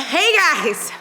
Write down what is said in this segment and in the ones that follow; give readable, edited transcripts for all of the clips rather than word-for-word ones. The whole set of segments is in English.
Hey guys!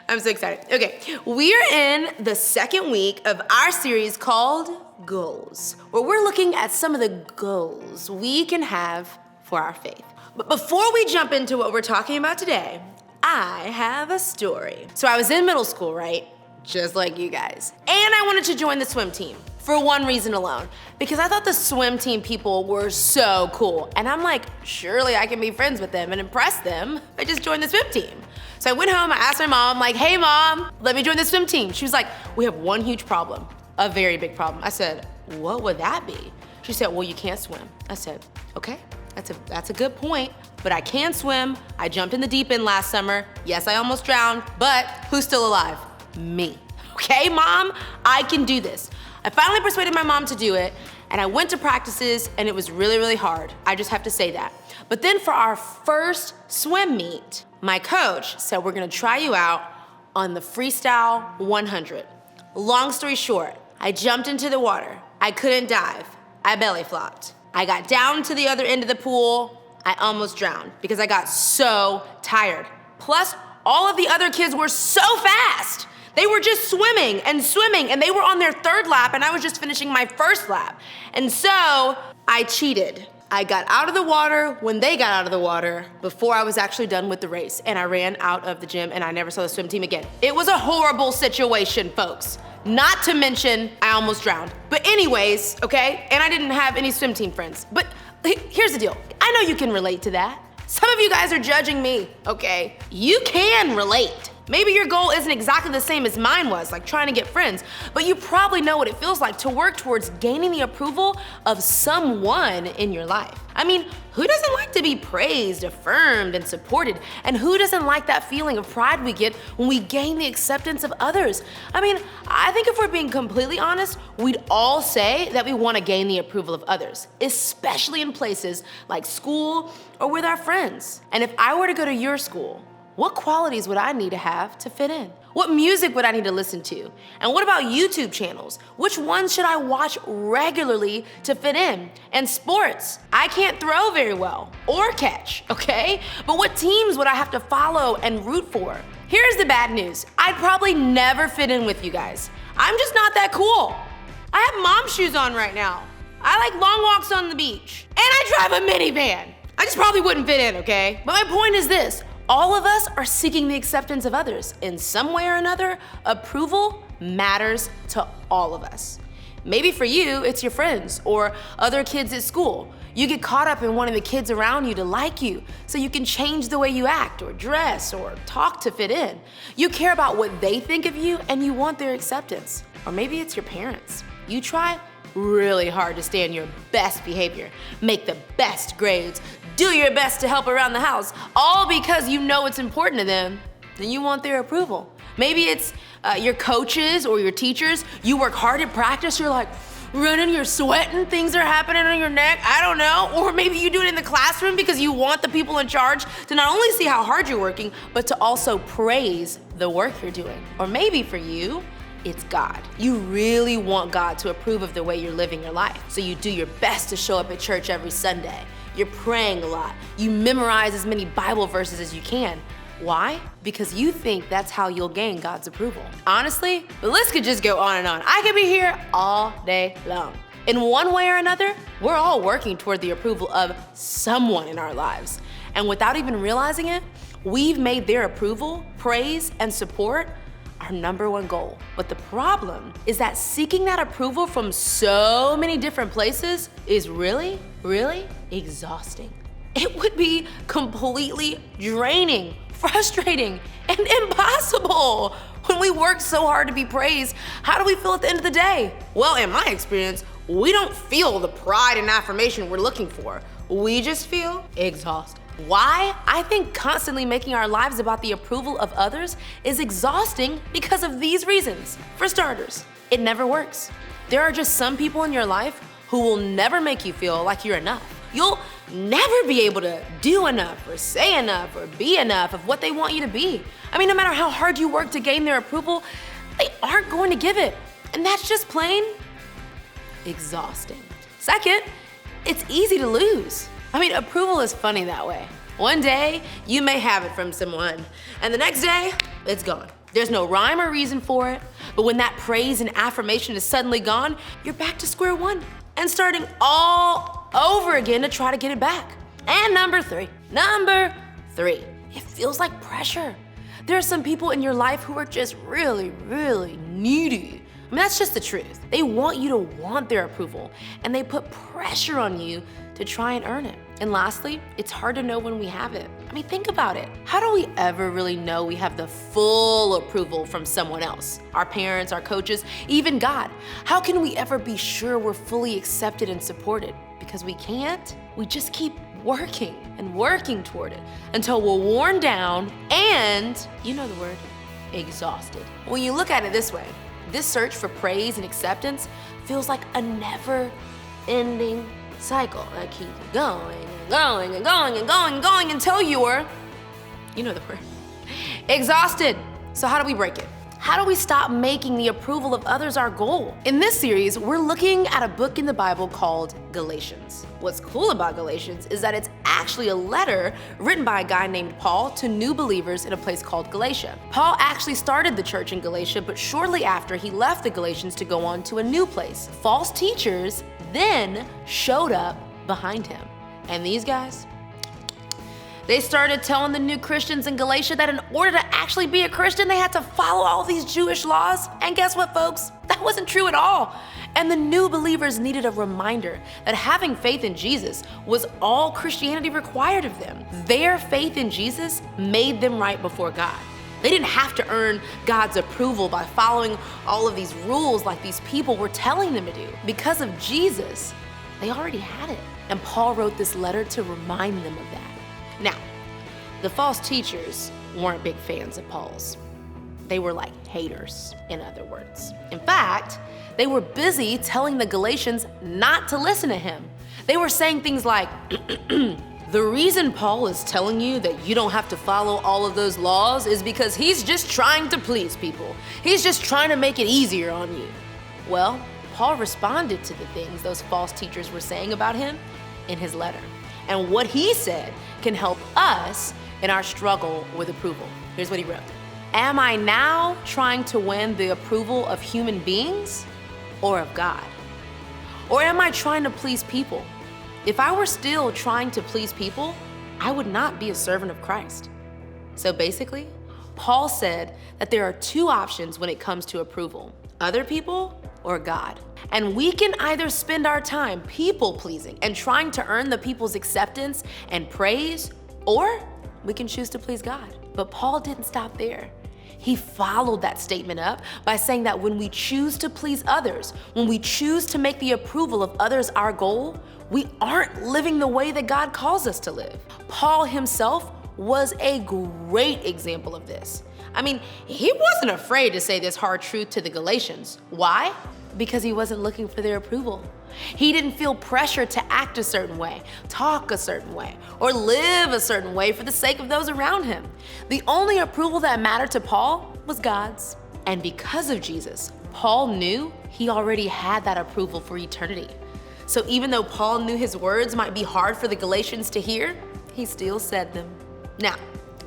I'm so excited. Okay, we're in the second week of our series called Goals, where we're looking at some of the goals we can have for our faith. But before we jump into what we're talking about today, I have a story. So I was in middle school, right? Just like you guys. And I wanted to join the swim team for one reason alone, because I thought the swim team people were so cool. And I'm like, surely I can be friends with them and impress them. I just joined the swim team. So I went home, I asked my mom, like, hey mom, let me join the swim team. She was like, we have one huge problem, a very big problem. I said, what would that be? She said, well, you can't swim. I said, okay, that's a good point, but I can swim. I jumped in the deep end last summer. Yes, I almost drowned, but who's still alive? Me. Okay, mom, I can do this. I finally persuaded my mom to do it, and I went to practices, and it was really, really hard. I just have to say that. But then for our first swim meet, my coach said, we're gonna try you out on the freestyle 100. Long story short, I jumped into the water. I couldn't dive. I belly flopped. I got down to the other end of the pool. I almost drowned because I got so tired. Plus, all of the other kids were so fast. They were just swimming, and they were on their third lap, and I was just finishing my first lap. And so I cheated. I got out of the water when they got out of the water before I was actually done with the race, and I ran out of the gym, and I never saw the swim team again. It was a horrible situation, folks. Not to mention, I almost drowned. But anyways, okay, and I didn't have any swim team friends. But here's the deal. I know you can relate to that. Some of you guys are judging me, okay? You can relate. Maybe your goal isn't exactly the same as mine was, like trying to get friends, but you probably know what it feels like to work towards gaining the approval of someone in your life. I mean, who doesn't like to be praised, affirmed, and supported? And who doesn't like that feeling of pride we get when we gain the acceptance of others? I mean, I think if we're being completely honest, we'd all say that we want to gain the approval of others, especially in places like school or with our friends. And if I were to go to your school, what qualities would I need to have to fit in? What music would I need to listen to? And what about YouTube channels? Which ones should I watch regularly to fit in? And sports, I can't throw very well or catch, okay? But what teams would I have to follow and root for? Here's the bad news. I'd probably never fit in with you guys. I'm just not that cool. I have mom shoes on right now. I like long walks on the beach. And I drive a minivan. I just probably wouldn't fit in, okay? But my point is this. All of us are seeking the acceptance of others. In some way or another, approval matters to all of us. Maybe for you, it's your friends or other kids at school. You get caught up in wanting the kids around you to like you so you can change the way you act or dress or talk to fit in. You care about what they think of you and you want their acceptance. Or maybe it's your parents. You try really hard to stay in your best behavior, make the best grades, do your best to help around the house, all because you know it's important to them and you want their approval. Maybe it's your coaches or your teachers. You work hard at practice, you're like running, you're sweating, things are happening on your neck, I don't know. Or maybe you do it in the classroom because you want the people in charge to not only see how hard you're working, but to also praise the work you're doing. Or maybe for you, it's God. You really want God to approve of the way you're living your life. So you do your best to show up at church every Sunday. You're praying a lot. You memorize as many Bible verses as you can. Why? Because you think that's how you'll gain God's approval. Honestly, the list could just go on and on. I could be here all day long. In one way or another, we're all working toward the approval of someone in our lives. And without even realizing it, we've made their approval, praise, and support our number one goal. But the problem is that seeking that approval from so many different places is really, really exhausting. It would be completely draining, frustrating, and impossible. When we work so hard to be praised, how do we feel at the end of the day? Well, in my experience, we don't feel the pride and affirmation we're looking for. We just feel exhausted. Why? I think constantly making our lives about the approval of others is exhausting because of these reasons. For starters, it never works. There are just some people in your life who will never make you feel like you're enough. You'll never be able to do enough or say enough or be enough of what they want you to be. I mean, no matter how hard you work to gain their approval, they aren't going to give it. And that's just plain exhausting. Second, it's easy to lose. I mean, approval is funny that way. One day, you may have it from someone, and the next day, it's gone. There's no rhyme or reason for it, but when that praise and affirmation is suddenly gone, you're back to square one and starting all over again to try to get it back. And number three, it feels like pressure. There are some people in your life who are just really, really needy. I mean, that's just the truth. They want you to want their approval, and they put pressure on you to try and earn it. And lastly, it's hard to know when we have it. I mean, think about it. How do we ever really know we have the full approval from someone else? Our parents, our coaches, even God. How can we ever be sure we're fully accepted and supported? Because we can't. We just keep working and working toward it until we're worn down and, you know the word, exhausted. When you look at it this way, this search for praise and acceptance feels like a never-ending cycle that keeps going and going and going and going and going until you're, you know the word, exhausted. So how do we break it? How do we stop making the approval of others our goal? In this series, we're looking at a book in the Bible called Galatians. What's cool about Galatians is that it's actually a letter written by a guy named Paul to new believers in a place called Galatia. Paul actually started the church in Galatia, but shortly after he left the Galatians to go on to a new place. False teachers then showed up behind him. And these guys, they started telling the new Christians in Galatia that in order to actually be a Christian, they had to follow all these Jewish laws. And guess what, folks? That wasn't true at all. And the new believers needed a reminder that having faith in Jesus was all Christianity required of them. Their faith in Jesus made them right before God. They didn't have to earn God's approval by following all of these rules like these people were telling them to do. Because of Jesus, they already had it. And Paul wrote this letter to remind them of that. Now, the false teachers weren't big fans of Paul's. They were like haters, in other words. In fact, they were busy telling the Galatians not to listen to him. They were saying things like, the reason Paul is telling you that you don't have to follow all of those laws is because he's just trying to please people. He's just trying to make it easier on you. Well, Paul responded to the things those false teachers were saying about him in his letter. And what he said can help us in our struggle with approval. Here's what he wrote. Am I now trying to win the approval of human beings or of God? Or am I trying to please people? If I were still trying to please people, I would not be a servant of Christ. So basically, Paul said that there are two options when it comes to approval, other people or God. And we can either spend our time people-pleasing and trying to earn the people's acceptance and praise, or we can choose to please God. But Paul didn't stop there. He followed that statement up by saying that when we choose to please others, when we choose to make the approval of others our goal, we aren't living the way that God calls us to live. Paul himself was a great example of this. I mean, he wasn't afraid to say this hard truth to the Galatians. Why? Because he wasn't looking for their approval. He didn't feel pressure to act a certain way, talk a certain way, or live a certain way for the sake of those around him. The only approval that mattered to Paul was God's. And because of Jesus, Paul knew he already had that approval for eternity. So even though Paul knew his words might be hard for the Galatians to hear, he still said them. Now,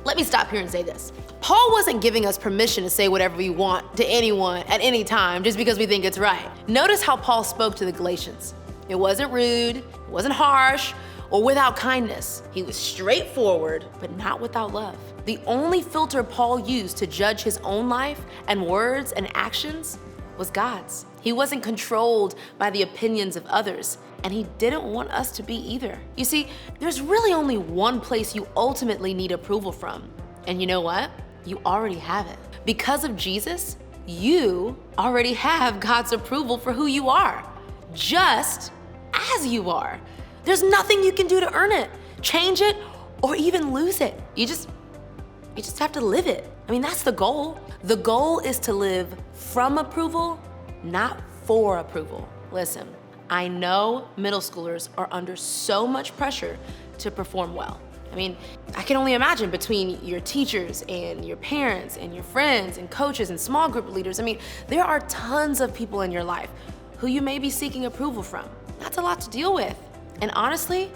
let me stop here and say this. Paul wasn't giving us permission to say whatever we want to anyone at any time just because we think it's right. Notice how Paul spoke to the Galatians. It wasn't rude, it wasn't harsh, or without kindness. He was straightforward, but not without love. The only filter Paul used to judge his own life and words and actions was God's. He wasn't controlled by the opinions of others, and he didn't want us to be either. You see, there's really only one place you ultimately need approval from. And you know what? You already have it. Because of Jesus, you already have God's approval for who you are, just as you are. There's nothing you can do to earn it, change it, or even lose it. You just have to live it. I mean, that's the goal. The goal is to live from approval, not for approval. Listen, I know middle schoolers are under so much pressure to perform well. I mean, I can only imagine between your teachers and your parents and your friends and coaches and small group leaders. I mean, there are tons of people in your life who you may be seeking approval from. That's a lot to deal with. And honestly,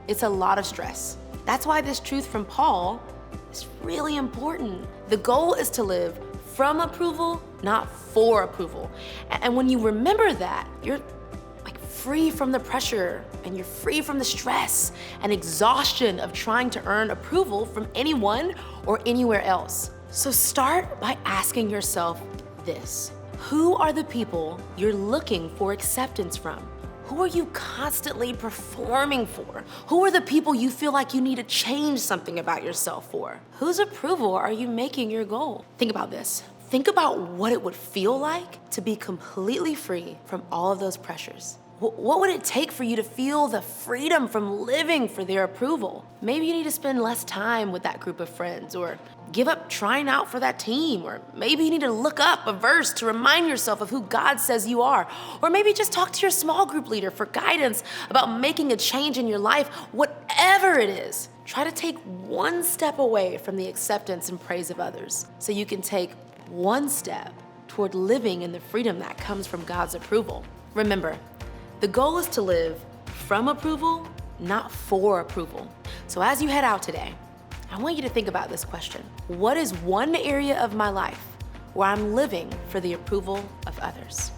it's a lot of stress. That's why this truth from Paul is really important. The goal is to live from approval, not for approval. And when you remember that, you're like free from the pressure and you're free from the stress and exhaustion of trying to earn approval from anyone or anywhere else. So start by asking yourself this: who are the people you're looking for acceptance from? Who are you constantly performing for? Who are the people you feel like you need to change something about yourself for? Whose approval are you making your goal? Think about this. Think about what it would feel like to be completely free from all of those pressures. What would it take for you to feel the freedom from living for their approval? Maybe you need to spend less time with that group of friends, or give up trying out for that team, or maybe you need to look up a verse to remind yourself of who God says you are, or maybe just talk to your small group leader for guidance about making a change in your life. Whatever it is, try to take one step away from the acceptance and praise of others so you can take one step toward living in the freedom that comes from God's approval. Remember, the goal is to live from approval, not for approval. So as you head out today, I want you to think about this question: what is one area of my life where I'm living for the approval of others?